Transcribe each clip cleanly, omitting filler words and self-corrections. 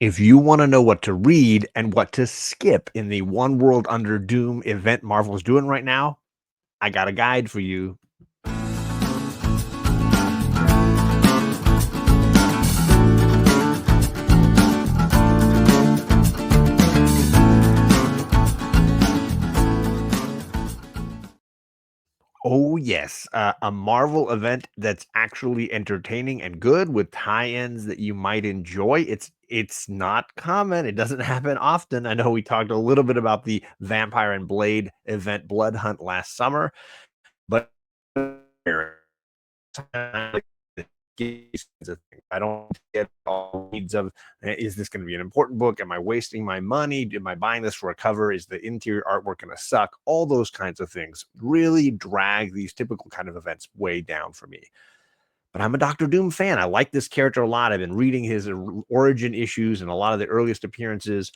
If you want to know what to read and what to skip in the One World Under Doom event Marvel's doing right now, I got a guide for you. Oh, yes. A Marvel event that's actually entertaining and good with tie-ins that you might enjoy. It's not common. It doesn't happen often. I know we talked a little bit about the Vampire and Blade event Blood Hunt last summer, but I don't get all needs of is this going to be an important book? Am I wasting my money? Am I buying this for a cover? Is the interior artwork going to suck? All those kinds of things really drag these typical kind of events way down for me. But I'm a Doctor Doom fan. I like this character a lot. I've been reading his origin issues and a lot of the earliest appearances.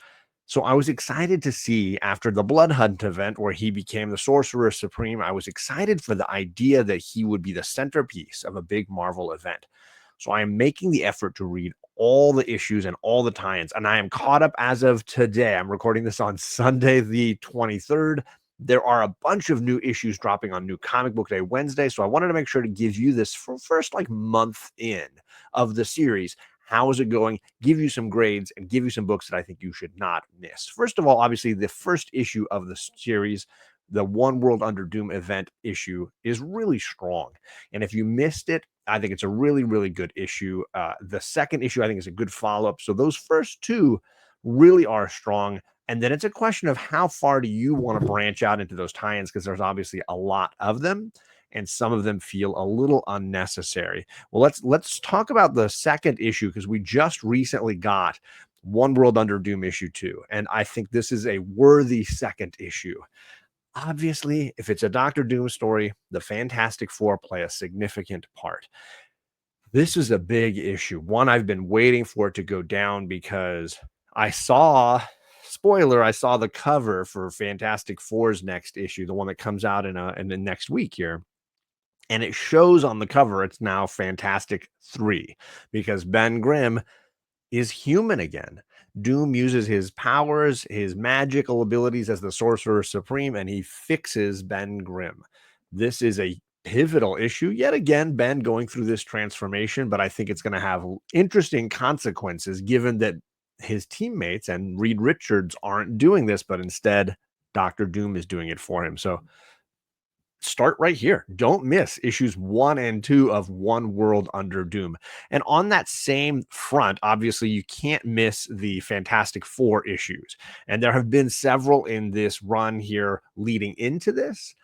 So I was excited to see after the Blood Hunt event where he became the Sorcerer Supreme. I was excited for the idea that he would be the centerpiece of a big Marvel event. So I am making the effort to read all the issues and all the tie-ins, and I am caught up as of today. I'm recording this on Sunday, the 23rd. There are a bunch of new issues dropping on New Comic Book Day Wednesday, so I wanted to make sure to give you this for first like month in of the series. How is it going? Give you some grades and give you some books that I think you should not miss. First of all, obviously, the first issue of the series, the One World Under Doom event issue, is really strong. And if you missed it, I think it's a really, really good issue. The second issue, I think, is a good follow up. So those first two really are strong. And then it's a question of how far do you want to branch out into those tie-ins, because there's obviously a lot of them and some of them feel a little unnecessary. Well, let's talk about the second issue because we just recently got One World Under Doom issue 2, and I think this is a worthy second issue. Obviously, if it's a Doctor Doom story, the Fantastic Four play a significant part. This is a big issue. One, I've been waiting for it to go down because I saw, spoiler, I saw the cover for Fantastic Four's next issue, the one that comes out in the next week here. And it shows on the cover it's now Fantastic 3 because Ben Grimm is human again. Doom uses his powers, his magical abilities as the Sorcerer Supreme, and he fixes Ben Grimm. This is a pivotal issue. Yet again, Ben going through this transformation, but I think it's going to have interesting consequences given that his teammates and Reed Richards aren't doing this, but instead Doctor Doom is doing it for him. So start right here. Don't miss issues 1 and 2 of One World Under Doom. And on that same front, obviously, you can't miss the Fantastic Four issues. And there have been several in this run here leading into this.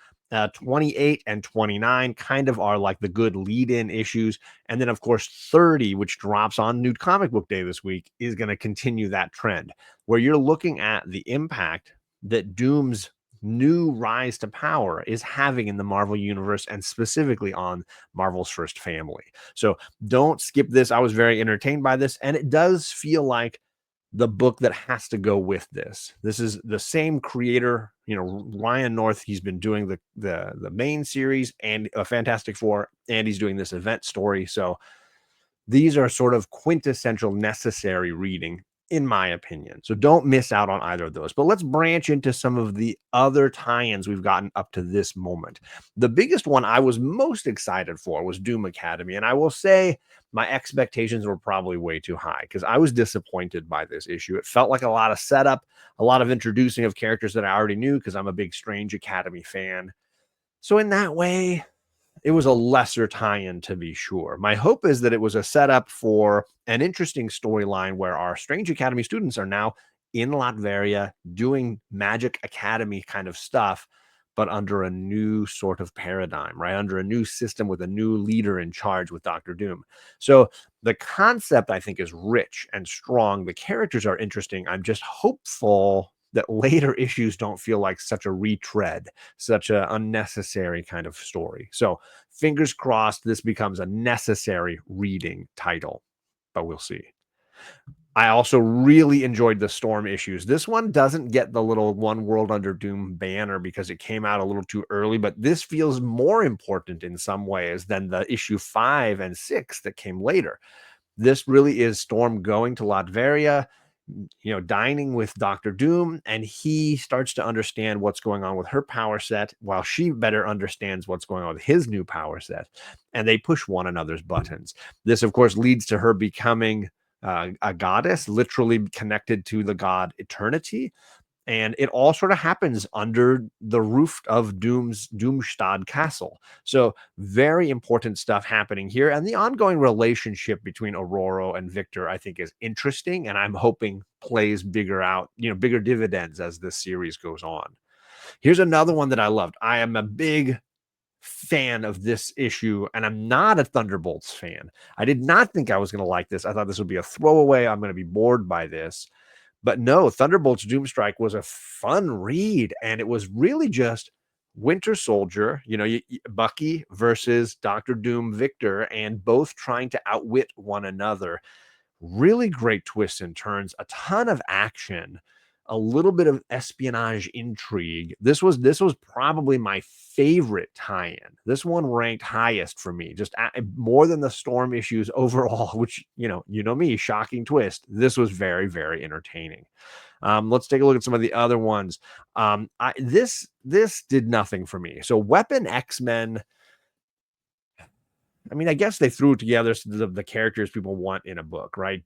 28 and 29 kind of are like the good lead in issues. And then, of course, 30, which drops on New Comic Book Day this week, is going to continue that trend where you're looking at the impact that Doom's new rise to power is having in the Marvel universe and specifically on Marvel's first family. So don't skip this. I was very entertained by this, and it does feel like the book that has to go with this. This is the same creator, Ryan North. He's been doing the main series and a Fantastic Four, and he's doing this event story. So these are sort of quintessential necessary reading, in my opinion. So don't miss out on either of those. But let's branch into some of the other tie-ins we've gotten up to this moment. The biggest one I was most excited for was Doom Academy. And I will say my expectations were probably way too high because I was disappointed by this issue. It felt like a lot of setup, a lot of introducing of characters that I already knew because I'm a big Strange Academy fan. So in that way, it was a lesser tie-in to be sure. My hope is that it was a setup for an interesting storyline where our Strange Academy students are now in Latveria doing Magic Academy kind of stuff, but under a new sort of paradigm, right? Under a new system with a new leader in charge with Doctor Doom. So the concept, I think, is rich and strong. The characters are interesting. I'm just hopeful that later issues don't feel like such a retread, such an unnecessary kind of story. So fingers crossed this becomes a necessary reading title, but we'll see. I also really enjoyed the Storm issues. This one doesn't get the little One World Under Doom banner because it came out a little too early, but this feels more important in some ways than the issue 5 and 6 that came later. This really is Storm going to Latveria. dining with Dr. Doom, and he starts to understand what's going on with her power set while she better understands what's going on with his new power set. And they push one another's buttons. This, of course, leads to her becoming a goddess, literally connected to the god Eternity. And it all sort of happens under the roof of Doomstad Castle. So very important stuff happening here. And the ongoing relationship between Aurora and Victor, I think, is interesting. And I'm hoping plays bigger dividends as this series goes on. Here's another one that I loved. I am a big fan of this issue, and I'm not a Thunderbolts fan. I did not think I was going to like this. I thought this would be a throwaway. I'm going to be bored by this. But no, Thunderbolts Doomstrike was a fun read, and it was really just Winter Soldier, Bucky versus Doctor Doom Victor, and both trying to outwit one another. Really great twists and turns, a ton of action, a little bit of espionage intrigue. This was probably my favorite tie-in. This one ranked highest for me, just more than the Storm issues overall, which me, shocking twist. This was very, very entertaining. Let's take a look at some of the other ones. This did nothing for me. So Weapon X-Men, I mean, I guess they threw together the characters people want in a book, right?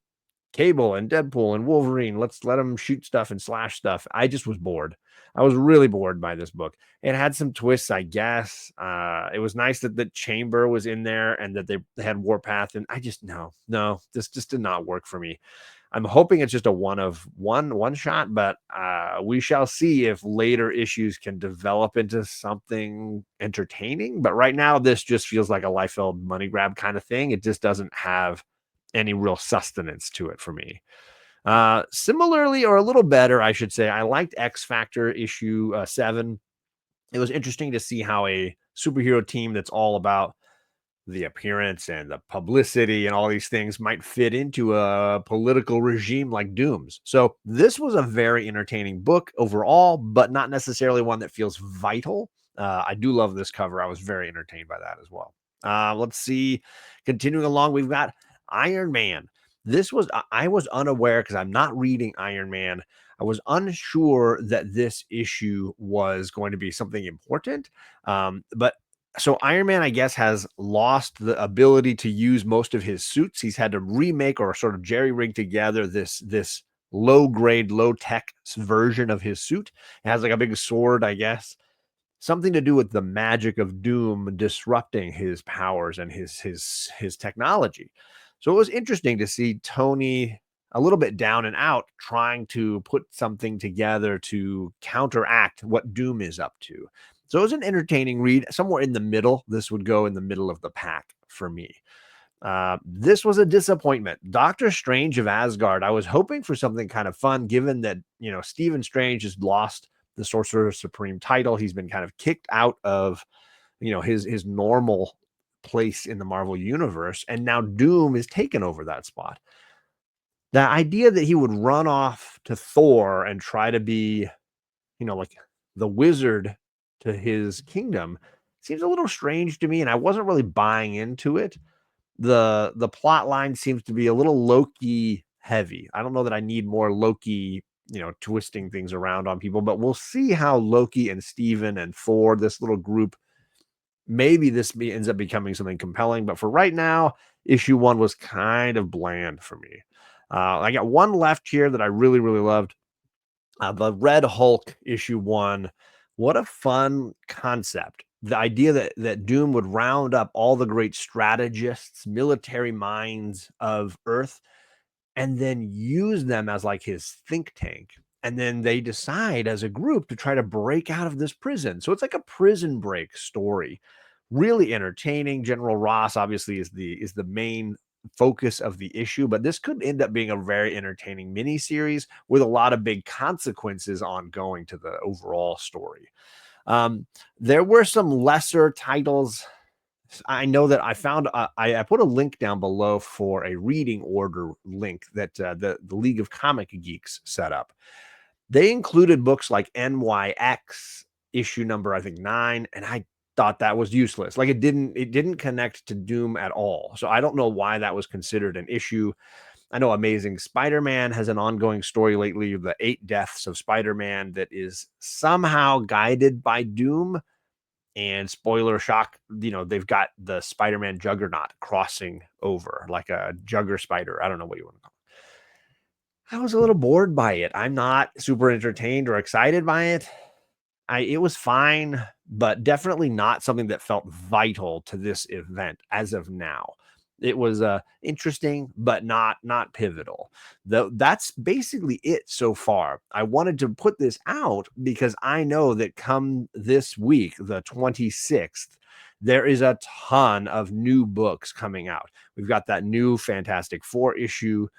Cable and Deadpool and Wolverine. Let's let them shoot stuff and slash stuff. I just was bored. I was really bored by this book. It had some twists, I guess. It was nice that the Chamber was in there and that they had Warpath. And I just no, this just did not work for me. I'm hoping it's just a one shot, but we shall see if later issues can develop into something entertaining. But right now, this just feels like a Liefeld money grab kind of thing. It just doesn't have any real sustenance to it for me. Similarly, or a little better, I should say, I liked X Factor issue 7. It was interesting to see how a superhero team that's all about the appearance and the publicity and all these things might fit into a political regime like Doom's. So this was a very entertaining book overall, but not necessarily one that feels vital. I do love this cover. I was very entertained by that as well. Let's see. Continuing along, we've got Iron Man. I was unaware because I'm not reading Iron Man. I was unsure that this issue was going to be something important. But so Iron Man, I guess, has lost the ability to use most of his suits. He's had to remake or sort of jerry-rig together this low grade, low tech version of his suit. It has like a big sword, I guess. Something to do with the magic of Doom disrupting his powers and his technology. So it was interesting to see Tony a little bit down and out trying to put something together to counteract what Doom is up to. So it was an entertaining read, somewhere in the middle. This would go in the middle of the pack for me. This was a disappointment. Doctor Strange of Asgard. I was hoping for something kind of fun, given that, Stephen Strange has lost the Sorcerer Supreme title. He's been kind of kicked out of, his normal place in the Marvel universe. And now Doom is taken over that spot. The idea that he would run off to Thor and try to be, like the wizard to his kingdom seems a little strange to me, and I wasn't really buying into it. The plot line seems to be a little Loki heavy. I don't know that I need more Loki, twisting things around on people, but we'll see how Loki and Steven and Thor, this little group, maybe this ends up becoming something compelling. But for right now, issue 1 was kind of bland for me. I got one left here that I really, really loved. The Red Hulk issue 1. What a fun concept. The idea that Doom would round up all the great strategists, military minds of Earth, and then use them as like his think tank. And then they decide as a group to try to break out of this prison. So it's like a prison break story. Really entertaining. General Ross obviously is the main focus of the issue, but this could end up being a very entertaining miniseries with a lot of big consequences ongoing to the overall story. There were some lesser titles. I know that I found I put a link down below for a reading order link that the League of Comic Geeks set up. They included books like NYX issue number, I think 9, and I thought that was useless. Like it didn't connect to Doom at all. So I don't know why that was considered an issue. I know Amazing Spider-Man has an ongoing story lately, the 8 Deaths of Spider-Man, that is somehow guided by Doom. And spoiler shock, they've got the Spider-Man juggernaut crossing over like a jugger spider. I don't know what you want to call it. I was a little bored by it. I'm not super entertained or excited by it. It was fine, but definitely not something that felt vital to this event as of now. It was interesting, but not pivotal. Though that's basically it so far. I wanted to put this out because I know that come this week, the 26th, there is a ton of new books coming out. We've got that new Fantastic Four issue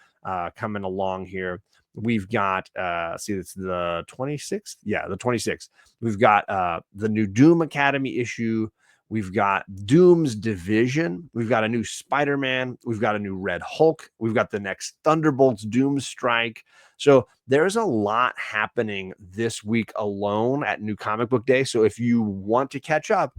coming along here. We've got see, it's the 26th. Yeah, the 26th. We've got the new Doom Academy issue. We've got Doom's Division. We've got a new Spider-Man. We've got a new Red Hulk. We've got the next Thunderbolts Doom Strike. So there's a lot happening this week alone at New Comic Book Day. So if you want to catch up,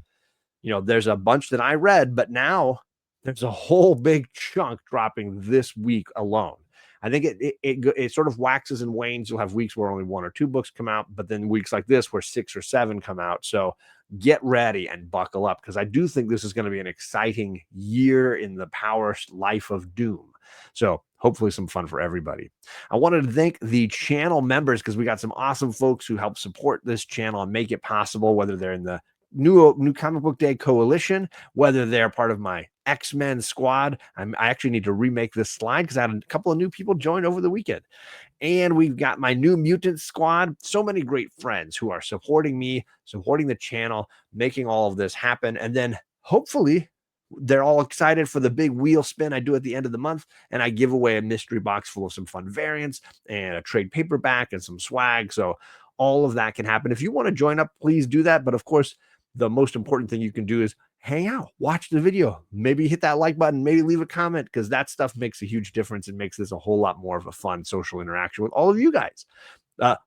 there's a bunch that I read, but now there's a whole big chunk dropping this week alone. I think it sort of waxes and wanes. You'll have weeks where only 1 or 2 books come out, but then weeks like this where 6 or 7 come out. So get ready and buckle up, because I do think this is going to be an exciting year in the power life of Doom. So hopefully some fun for everybody. I wanted to thank the channel members, because we got some awesome folks who help support this channel and make it possible, whether they're in the New Comic Book Day Coalition, whether they're part of my X-Men squad. I actually need to remake this slide because I had a couple of new people join over the weekend. And we've got my New Mutant squad. So many great friends who are supporting me, supporting the channel, making all of this happen. And then hopefully they're all excited for the big wheel spin I do at the end of the month. And I give away a mystery box full of some fun variants and a trade paperback and some swag. So all of that can happen. If you want to join up, please do that. But of course, the most important thing you can do is hang out, watch the video, maybe hit that like button, maybe leave a comment, because that stuff makes a huge difference and makes this a whole lot more of a fun social interaction with all of you guys.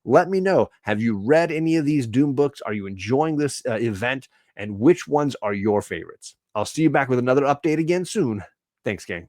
Let me know, have you read any of these Doom books? Are you enjoying this event? And which ones are your favorites? I'll see you back with another update again soon. Thanks, gang.